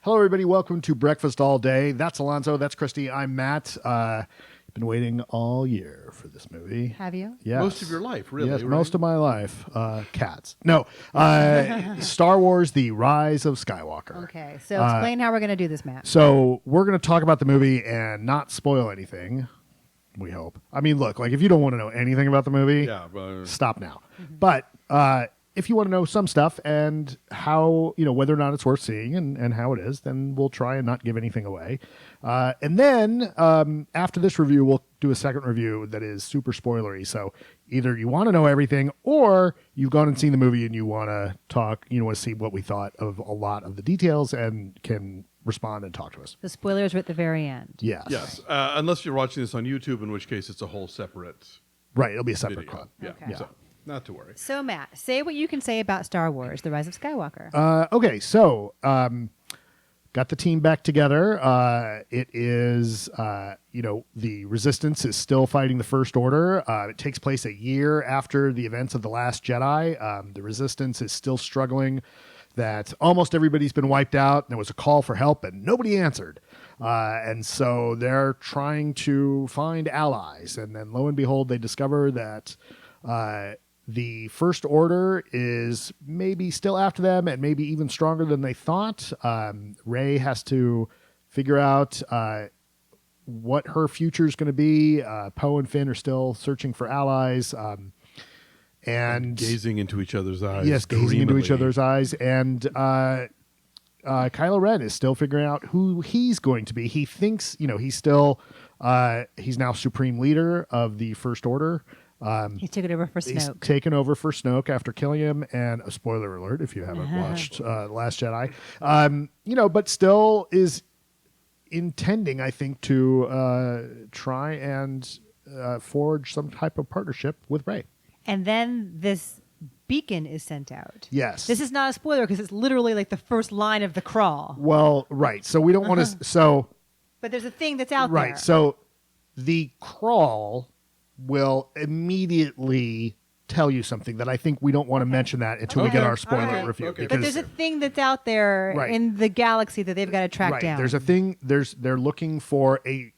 Hello, everybody. Welcome to Breakfast All Day. That's Alonso. That's Christy. I'm Matt. Been waiting all year for this movie. Have you? Yes. Most of your life, really. Yes, right? most of my life. Cats. No. Star Wars, The Rise of Skywalker. Okay, so explain how we're going to do this, Matt. So we're going to talk about the movie and not spoil anything, we hope. I mean, look, like if you don't want to know anything about the movie, stop now. Mm-hmm. But if you want to know some stuff and how, whether or not it's worth seeing and how it is, then we'll try and not give anything away. And then after this review, we'll do a second review that is super spoilery. So either you want to know everything or you've gone and seen the movie and you want to talk, you want to see what we thought of a lot of the details and can respond and talk to us. The spoilers are at the very end. Yes. Yes, unless you're watching this on YouTube, in which case it's a whole separate Right. It'll be a separate video. call. Yeah. Okay. So, not to worry. So, Matt, say what you can say about Star Wars, The Rise of Skywalker. Okay, so got the team back together. It is, the Resistance is still fighting the First Order. It takes place a year after the events of The Last Jedi. The Resistance is still struggling that almost everybody's been wiped out. There was a call for help and nobody answered. And so they're trying to find allies. And then lo and behold, they discover that the First Order is maybe still after them and maybe even stronger than they thought. Rey has to figure out what her future is going to be. Poe and Finn are still searching for allies. And Gazing into each other's eyes. yes, gazing into each dreamily. other's eyes. And Kylo Ren is still figuring out who he's going to be. He thinks, he's still, he's now Supreme Leader of the First Order. He took it over for He's Snoke. taken over for Snoke after killing him, and a spoiler alert if you haven't watched The Last Jedi. But still is intending, I think, to try and forge some type of partnership with Rey. And then this beacon is sent out. Yes. This is not a spoiler because it's literally like the first line of the crawl. Well, right. So we don't want to. So But there's a thing that's out right. there. So the crawl will immediately tell you something that I think we don't want to mention that until we get our spoiler All right. review. Okay. But there's a thing that's out there Right. in the galaxy that they've got to track right. down. There's a thing. They're looking for a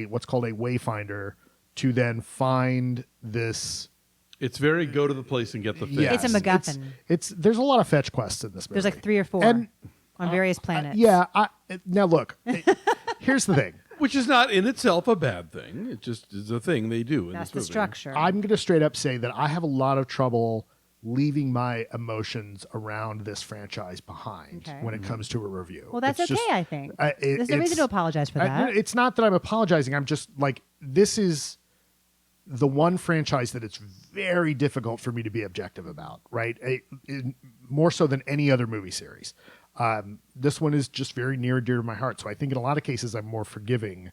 what's called a wayfinder to then find this. It's very go to the place and get the thing. Yes, It's a MacGuffin. It's there's a lot of fetch quests in this movie. There's like 3 or 4 And, on various planets. Yeah. Now look. Here's the thing. Which is not in itself a bad thing. It just is a thing they do in That's this the movie. structure. I'm going to straight up say that I have a lot of trouble leaving my emotions around this franchise behind Okay. when it comes to a review. Well, that's It's okay, just- I think. it's- There's no reason to apologize for that. It's not that I'm apologizing. I'm just like, this is the one franchise that it's very difficult for me to be objective about, right? More so than any other movie series. This one is just very near and dear to my heart. So I think in a lot of cases I'm more forgiving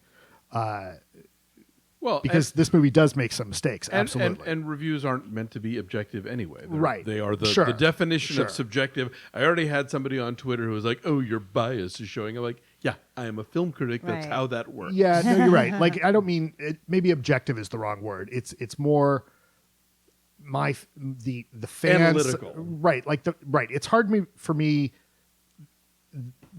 Well, because this movie does make some mistakes. and, Absolutely. and reviews aren't meant to be objective anyway. Right. They are the Sure. definition Sure. of subjective. I already had somebody on Twitter who was like, "Oh, your bias is showing." I'm like, "Yeah, I am a film critic. That's Right. how that works." Yeah, no, you're right. Like, I don't mean maybe objective is the wrong word. It's more the fans, Analytical. right? Like It's hard for me.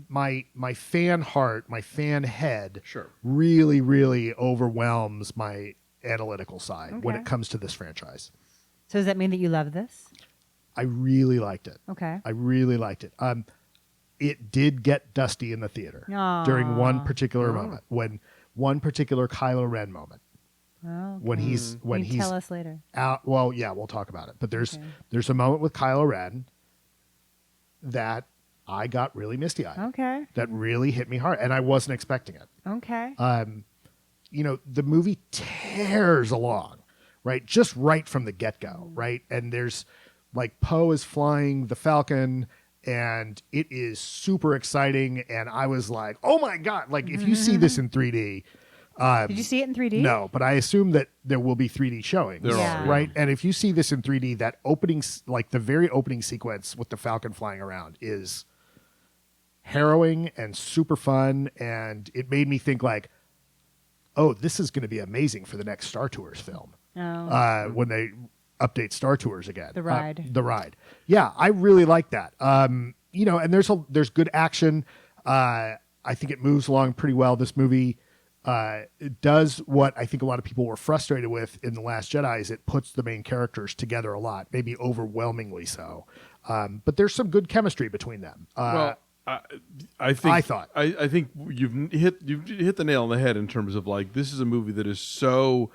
My fan heart, my fan head, Sure. really, really overwhelms my analytical side when Okay. it comes to this franchise. So does that mean that you love this? I really liked it. Okay. I really liked it. It did get dusty in the theater Aw. during one particular moment, when one particular Kylo Ren moment. Oh, When he's you can tell us later. out. Well, yeah, we'll talk about it. But there's Okay. a moment with Kylo Ren that I got really misty eyed. Okay. That really hit me hard, and I wasn't expecting it. Okay. The movie tears along, right? Just right from the get go, right? And there's like Poe is flying the Falcon, and it is super exciting. And I was like, oh my God, like if you see this in 3D. Did you see it in 3D? No, but I assume that there will be 3D showings, There are, right? And if you see this in 3D, that opening, like the very opening sequence with the Falcon flying around is harrowing and super fun. And it made me think like, oh, this is going to be amazing for the next Star Tours film. Oh. When they update Star Tours again. The ride. The ride. Yeah, I really like that. And there's good action. I think it moves along pretty well. This movie does what I think a lot of people were frustrated with in The Last Jedi is it puts the main characters together a lot, maybe overwhelmingly so. But there's some good chemistry between them. I think you've hit the nail on the head in terms of like this is a movie that is so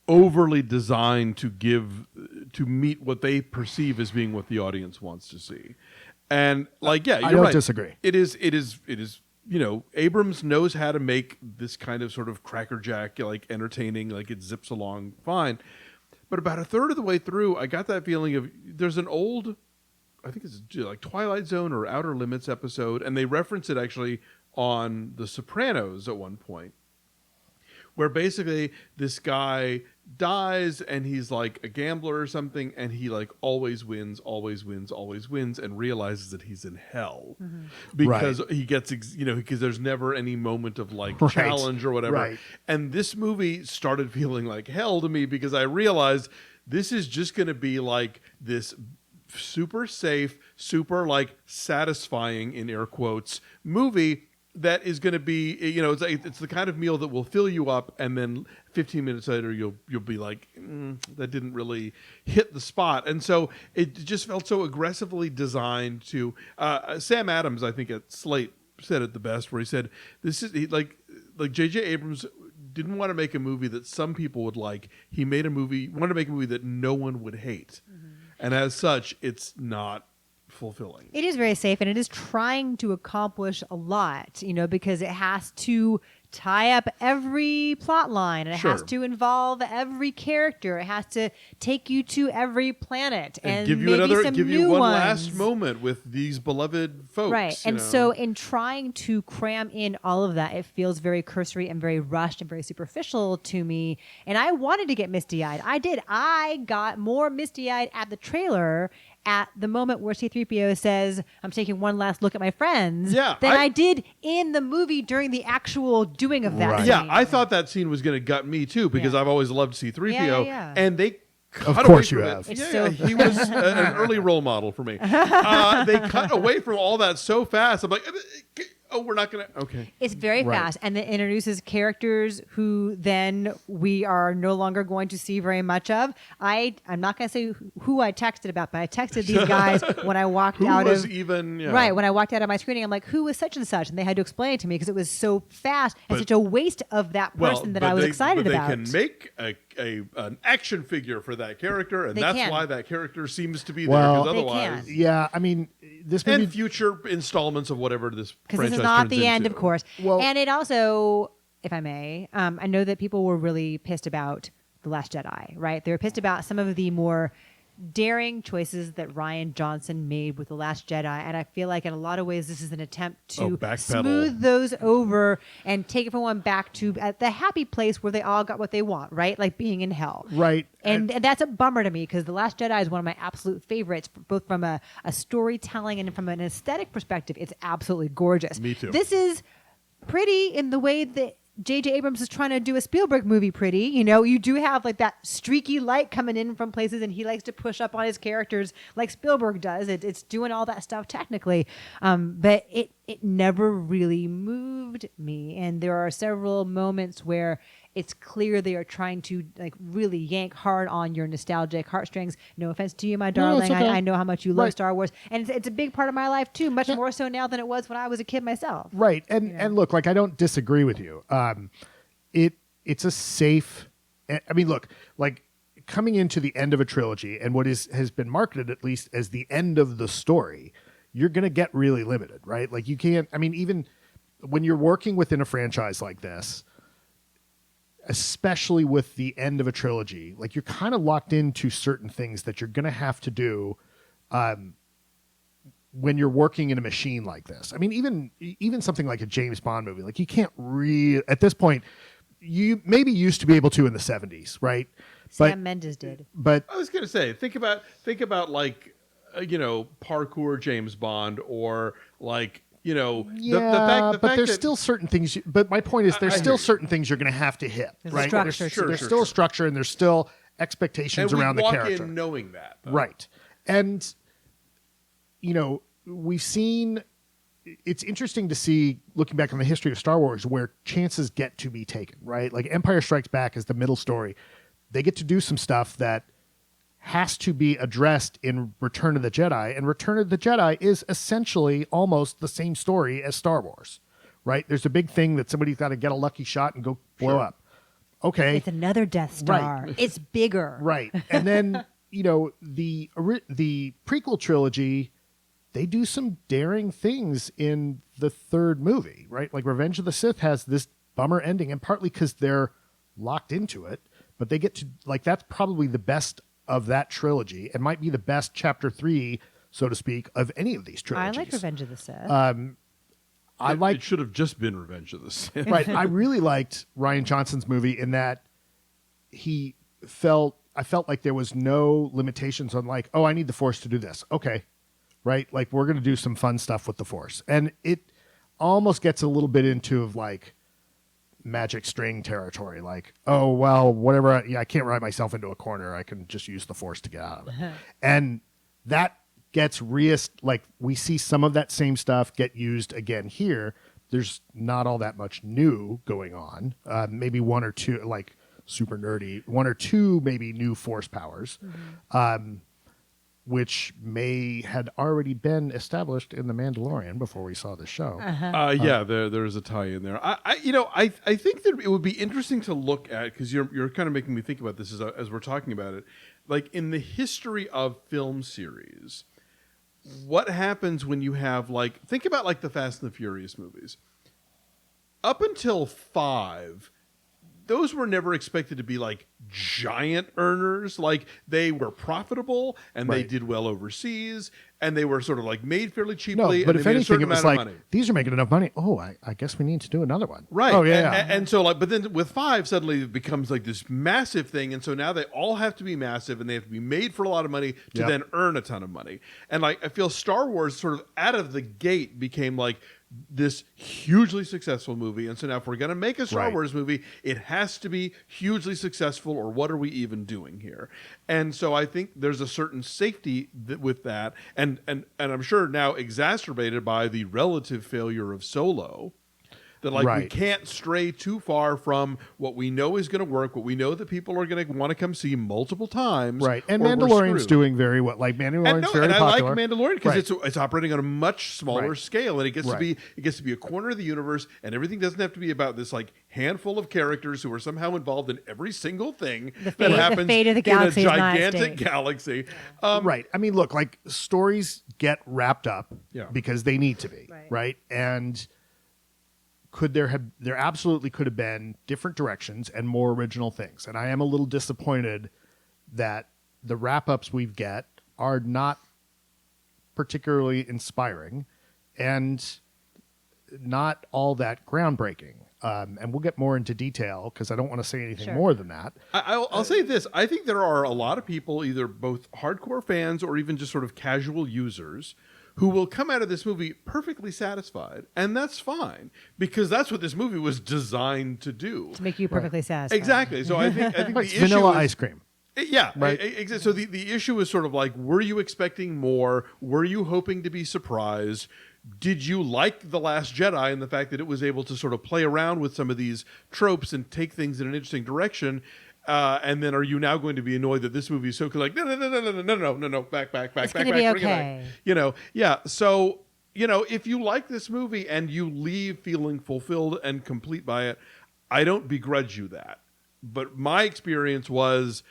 overly designed to meet what they perceive as being what the audience wants to see. And like, yeah, you're I don't right. disagree. It is, Abrams knows how to make this kind of sort of crackerjack, like entertaining, like it zips along fine. But about a third of the way through, I got that feeling of there's an old, I think it's like Twilight Zone or Outer Limits episode, and they reference it actually on The Sopranos at one point, where basically this guy dies and he's like a gambler or something, and he like always wins, and realizes that he's in hell because he gets, because there's never any moment of like challenge or whatever. Right. And this movie started feeling like hell to me because I realized this is just going to be like this super safe, super like satisfying in air quotes movie that is going to be, it's the kind of meal that will fill you up, and then 15 minutes later you'll be like, that didn't really hit the spot. And so it just felt so aggressively designed to. Sam Adams, I think at Slate, said it the best, where he said, "This is like J.J. Abrams didn't want to make a movie that some people would like. He wanted to make a movie that no one would hate, and as such, it's not." Fulfilling. It is very safe, and it is trying to accomplish a lot, because it has to tie up every plot line, and it has to involve every character. It has to take you to every planet and give you one last moment with these beloved folks. Right. And so in trying to cram in all of that, it feels very cursory and very rushed and very superficial to me. And I wanted to get misty-eyed. I did. I got more misty-eyed at the trailer at the moment where C-3PO says, I'm taking one last look at my friends, than I did in the movie during the actual doing of that Right. scene. Yeah, I thought that scene was going to gut me too, because I've always loved C-3PO, and they cut Of course away you from have. it. It's He was an early role model for me. They cut away from all that so fast. I'm like, oh, we're not going to... Okay. It's very fast, and it introduces characters who then we are no longer going to see very much of. I'm not going to say who I texted about, but I texted these guys when I walked out of... Right, when I walked out of my screening, I'm like, who was such and such? And they had to explain it to me because it was so fast and such a waste of that person that I was excited about. They can make an action figure for that character, and that's why that character seems to be there, because otherwise... Yeah, I mean, this movie... And future installments of whatever this franchise this is not the end, into. of course. Well, and it also, if I may, I know that people were really pissed about The Last Jedi, right? They were pissed about some of the more daring choices that Rian Johnson made with The Last Jedi, and I feel like in a lot of ways this is an attempt to smooth those over and take everyone back to the happy place where they all got what they want, right? Like being in hell. Right. And that's a bummer to me, because The Last Jedi is one of my absolute favorites, both from a storytelling and from an aesthetic perspective. It's absolutely gorgeous. Me too. This is pretty in the way that J.J. Abrams is trying to do a Spielberg movie pretty. You do have like that streaky light coming in from places, and he likes to push up on his characters like Spielberg does. It's doing all that stuff technically, but it never really moved me. And there are several moments where it's clear they are trying to like really yank hard on your nostalgic heartstrings. No offense to you, my darling. No, it's okay. I know how much you love Star Wars, and it's a big part of my life too, much more so now than it was when I was a kid myself. Right. And look, like, I don't disagree with you. It's a safe... I mean, look, like, coming into the end of a trilogy and what has been marketed at least as the end of the story, you're going to get really limited, right? Like, you can't... I mean, even when you're working within a franchise like this, especially with the end of a trilogy, like, you're kind of locked into certain things that you're going to have to do when you're working in a machine like this. I mean, even something like a James Bond movie, like, you can't at this point, you maybe used to be able to in the 70s, right? Sam Mendes did. But I was going to say, think about like, parkour James Bond, or like, the fact but there's that, still certain things. But my point is, there's still certain things you're going to have to hit, There's right? structure. There's still a structure, and there's still expectations and around we the walk character, in knowing that, though. right? And we've seen it's interesting to see, looking back on the history of Star Wars, where chances get to be taken, right? Like Empire Strikes Back is the middle story. They get to do some stuff that has to be addressed in Return of the Jedi, and Return of the Jedi is essentially almost the same story as Star Wars, right? There's a big thing that somebody's got to get a lucky shot and go blow up. Okay. It's another Death Star. Right. It's bigger. Right. And then, the prequel trilogy, they do some daring things in the third movie, right? Like Revenge of the Sith has this bummer ending, and partly because they're locked into it, but they get to, like, that's probably the best of that trilogy and might be the best chapter 3, so to speak, of any of these trilogies. I like Revenge of the Sith. It should have just been Revenge of the Sith. Right. I really liked Rian Johnson's movie in that I felt like there was no limitations on like, oh, I need the Force to do this. Okay. Right. Like we're going to do some fun stuff with the Force. And it almost gets a little bit into like magic string territory. Like, oh, well, whatever. I can't write myself into a corner. I can just use the Force to get out of it. And that gets like we see some of that same stuff get used again here. There's not all that much new going on. Maybe one or two, like super nerdy, one or two maybe new Force powers, which had already been established in The Mandalorian before we saw the show. There's a tie in there. I think that it would be interesting to look at, because you're kind of making me think about this as we're talking about it. Like in the history of film series, what happens when you have think about like the Fast and the Furious movies. Up until 5, those were never expected to be like giant earners. Like they were profitable and they did well overseas, and they were sort of like made fairly cheaply. No, but and if they made anything, it was like money. These are making enough money. Oh, I guess we need to do another one. Right. Oh yeah. And so but then with 5, suddenly it becomes like this massive thing, and so now they all have to be massive, and they have to be made for a lot of money to then earn a ton of money. And like I feel Star Wars sort of out of the gate became like this hugely successful movie, and so now if we're going to make a Star Wars movie, it has to be hugely successful, or what are we even doing here? And so I think there's a certain safety with that, and I'm sure now exacerbated by the relative failure of Solo, that we can't stray too far from what we know is going to work, what we know that people are going to want to come see multiple times. Right. And Mandalorian's doing very well. Like Mandalorian's very popular. I like Mandalorian because it's operating on a much smaller scale, and it gets to be a corner of the universe, and everything doesn't have to be about this like handful of characters who are somehow involved in every single thing that happens the fate of the galaxy in a gigantic galaxy. Right. I mean, look, like stories get wrapped up because they need to be, right? And there absolutely could have been different directions and more original things. And I am a little disappointed that the wrap-ups we get are not particularly inspiring and not all that groundbreaking. And we'll get more into detail because I don't want to say anything more than that. I'll say this. I think there are a lot of people, either both hardcore fans or even just sort of casual users, who will come out of this movie perfectly satisfied, and that's fine, because that's what this movie was designed to do. To make you perfectly satisfied. Exactly. So I think the issue vanilla is, ice cream. Yeah. Right. So the issue is sort of like, were you expecting more? Were you hoping to be surprised? Did you like The Last Jedi and the fact that it was able to sort of play around with some of these tropes and take things in an interesting direction? And then are you now going to be annoyed that this movie is so like no, back, it's going to be okay. So if you like this movie and you leave feeling fulfilled and complete by it, I don't begrudge you that. But my experience was,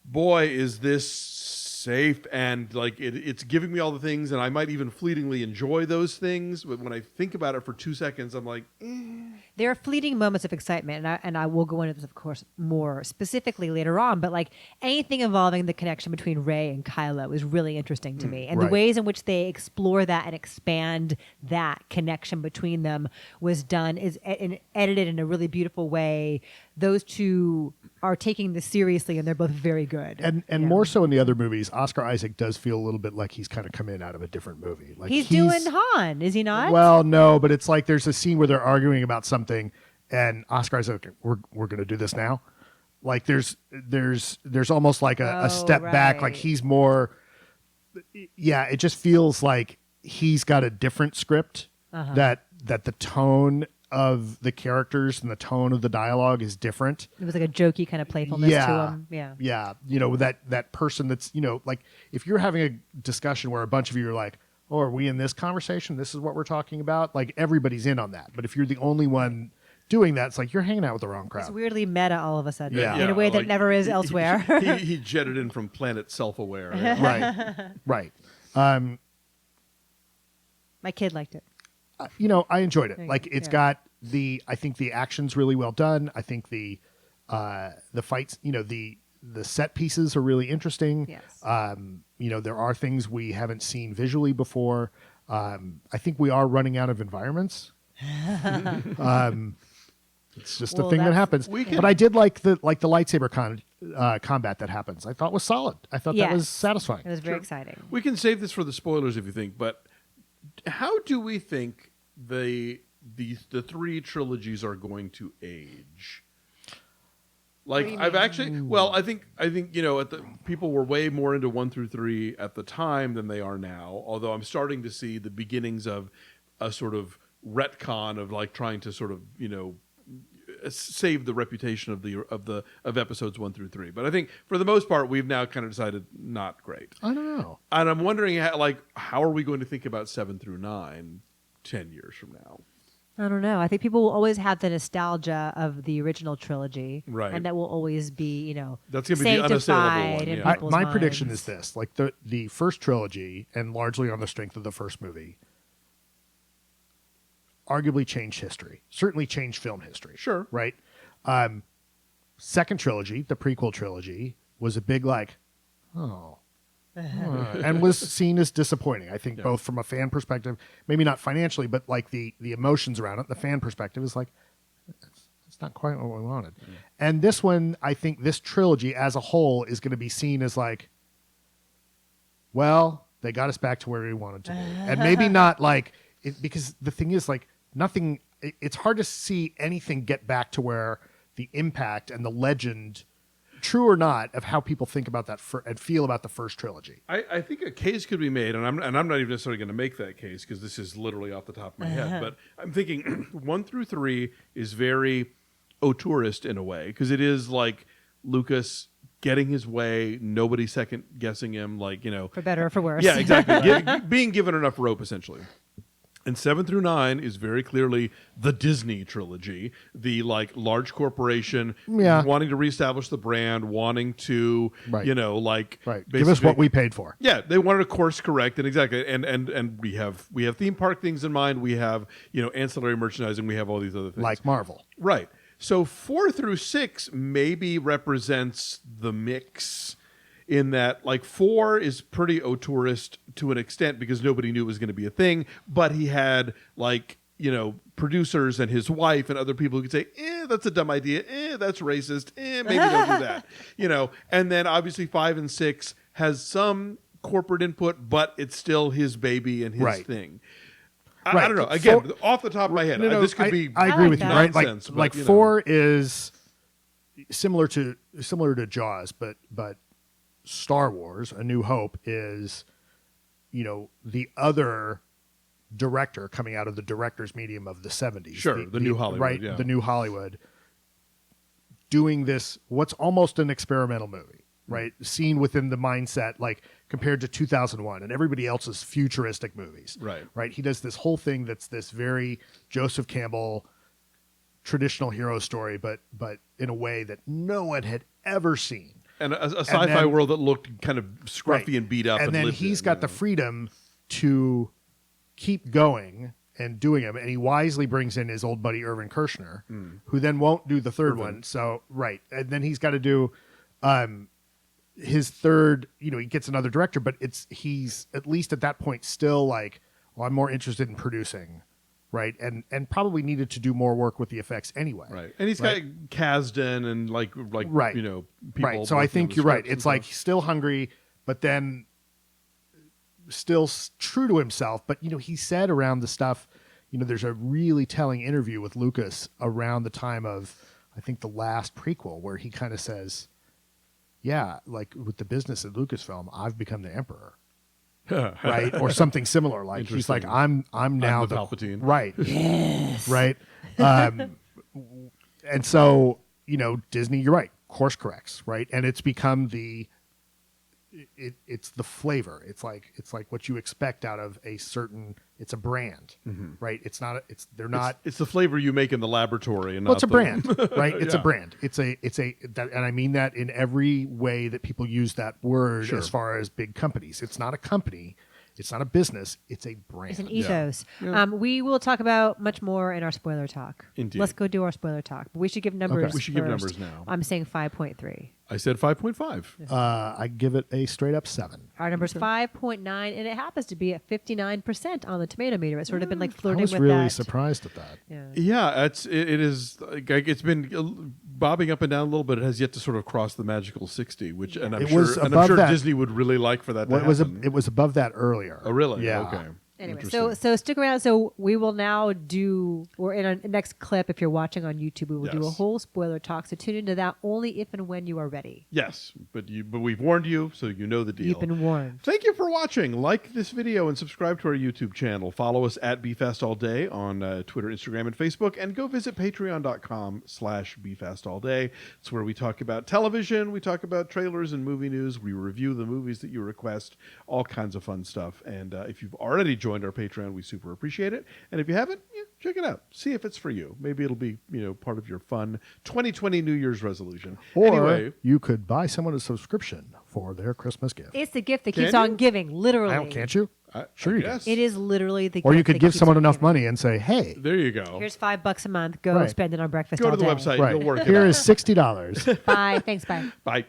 boy, is this safe, and like it's giving me all the things, and I might even fleetingly enjoy those things, but when I think about it for 2 seconds, I'm like, There are fleeting moments of excitement, and I will go into this, of course, more specifically later on, but like anything involving the connection between Rey and Kylo is really interesting to me, and the ways in which they explore that and expand that connection between them was done, is edited in a really beautiful way. Those two are taking this seriously, and they're both very good. And more so in the other movies, Oscar Isaac does feel a little bit like he's kind of come in out of a different movie. Like he's doing Han, is he not? Well, no, but it's like there's a scene where they're arguing about something, and Oscar Isaac, we're going to do this now. Like there's almost like a step back. Like he's more, it just feels like he's got a different script that the tone of the characters and the tone of the dialogue is different. It was like a jokey kind of playfulness to him. Yeah. You know, that person that's, you know, like if you're having a discussion where a bunch of you are like, oh, are we in this conversation? This is what we're talking about. Like everybody's in on that. But if you're the only one doing that, it's like you're hanging out with the wrong crowd. It's weirdly meta all of a sudden Yeah. in a way that like, never is elsewhere. He jetted in from planet self-aware. Right. My kid liked it. You know, I enjoyed it. Like it's Yeah. got I think the action's really well done. I think the fights, you know, the set pieces are really interesting. Yes. You know, there are things we haven't seen visually before. I think we are running out of environments. It's just a thing that happens. But I did like the lightsaber combat that happens. I thought was solid. I thought that was satisfying. It was very exciting. We can save this for the spoilers if you think, but how do we think the three trilogies are going to age? Like I've actually, I think you know, people were way more into 1 through 3 at the time than they are now. Although I'm starting to see the beginnings of a sort of retcon of like trying to sort of, you know, save the reputation of episodes 1 through 3. But I think for the most part, we've now kind of decided not great. I don't know. And I'm wondering, how are we going to think about 7 through 9 10 years from now? I don't know. I think people will always have the nostalgia of the original trilogy, right? And that will always be, you know, that's going to be the unassailable one. In Yeah. My prediction is this: like the first trilogy, and largely on the strength of the first movie, arguably changed history. Certainly changed film history. Sure. Right. Second trilogy, the prequel trilogy, was a big like, and was seen as disappointing. I think both from a fan perspective, maybe not financially, but like the emotions around it. The fan perspective is like, it's not quite what we wanted. And this one, I think this trilogy as a whole is going to be seen as like, well, they got us back to where we wanted to be, and maybe not like it, because the thing is like nothing. It's hard to see anything get back to where the impact and the legend, true or not, of how people think about that and feel about the first trilogy. I think a case could be made, and I'm not even necessarily going to make that case because this is literally off the top of my head. But I'm thinking 1 through 3 is very auteurist in a way because it is like Lucas getting his way, nobody second guessing him, like, you know, for better or for worse. Yeah, exactly. Being given enough rope, essentially. And 7 through 9 is very clearly the Disney trilogy, the like large corporation wanting to reestablish the brand, wanting to, you know, like give us what we paid for. Yeah, they wanted to course correct, and exactly, and we have theme park things in mind. We have, you know, ancillary merchandising. We have all these other things like Marvel, right? So 4 through 6 maybe represents the mix. In that, like 4 is pretty auteurist to an extent because nobody knew it was going to be a thing, but he had like, you know, producers and his wife and other people who could say, that's a dumb idea, that's racist, maybe don't do that, you know. And then obviously 5 and 6 has some corporate input, but it's still his baby and his thing. I don't know. Again, off the top of my head, this could be. I agree with you. Right, nonsense, like but, 4 is similar to Jaws, but Star Wars, A New Hope is, you know, the other director coming out of the director's medium of the 70s. Sure, the new Hollywood. Right, yeah. the new Hollywood. Doing this, what's almost an experimental movie, right? Seen within the mindset, like compared to 2001 and everybody else's futuristic movies. Right. He does this whole thing that's this very Joseph Campbell traditional hero story, but in a way that no one had ever seen. And a sci-fi world that looked kind of scruffy and beat up. And then he's got the freedom to keep going and doing them. And he wisely brings in his old buddy, Irvin Kershner, who then won't do the third one. So, And then he's got to do his third, you know, he gets another director, but he's at least at that point still like, well, I'm more interested in producing. Right, and probably needed to do more work with the effects anyway. Right, and he's got Kasdan and like you know, people. Right, so I think you're right. It's like he's still hungry, but then still true to himself. But you know, he said around the stuff. You know, there's a really telling interview with Lucas around the time of, I think, the last prequel, where he kind of says, "Yeah, like with the business at Lucasfilm, I've become the emperor." right, or something similar. Like he's like, I'm now the Palpatine, right? Yes, right. And so Disney, you're right, course corrects, right, and it's become it's the flavor. It's like what you expect out of a certain. It's a brand, right? It's not. They're not. It's the flavor you make in the laboratory, and Well, not it's a brand, right? It's a Yeah. brand. And I mean that in every way that people use that word. Sure. As far as big companies, it's not a company. It's not a business. It's a brand. It's an ethos. Yeah. We will talk about much more in our spoiler talk. Indeed. Let's go do our spoiler talk. But we should give numbers. We should give first. numbers now. I'm saying 5.3. I said 5.5. I give it a straight up 7. Our number's 5.9, and it happens to be at 59% on the tomato meter. It's sort of been like I flirting was with really that. surprised at that. Yeah. Yeah, it is. Like, it's been bobbing up and down a little bit. It has yet to sort of cross the magical 60, which and I'm It was sure above that. Disney would really like for that to Well, happen. it was above that earlier. Oh, really? Yeah. Okay. Anyway, Interesting. so stick around. So we will now we're in our next clip. If you're watching on YouTube, we will do a Yes. whole spoiler talk. So tune into that only if and when you are ready. Yes, but we've warned you, so you know the deal. You've been warned. Thank you for watching. Like this video and subscribe to our YouTube channel. Follow us at BeFastAllDay on Twitter, Instagram, and Facebook. And go visit patreon.com/BeFastAllDay. It's where we talk about television, we talk about trailers and movie news, we review the movies that you request, all kinds of fun stuff. And if you've already joined our Patreon, we super appreciate it. And if you haven't, check it out. See if it's for you. Maybe it'll be part of your fun 2020 New Year's resolution. Or Anyway, you could buy someone a subscription for their Christmas gift. It's the gift that Can keeps you? on giving, literally. Can't you? Sure I you guess. It is literally the gift. Or you could that give keeps someone on enough giving. money and say, hey, There you go. Here's $5 a month. Go Right. spend it on breakfast Go all to the day. website. right, You'll work it here out. is $60. Bye. Thanks. Bye. Bye.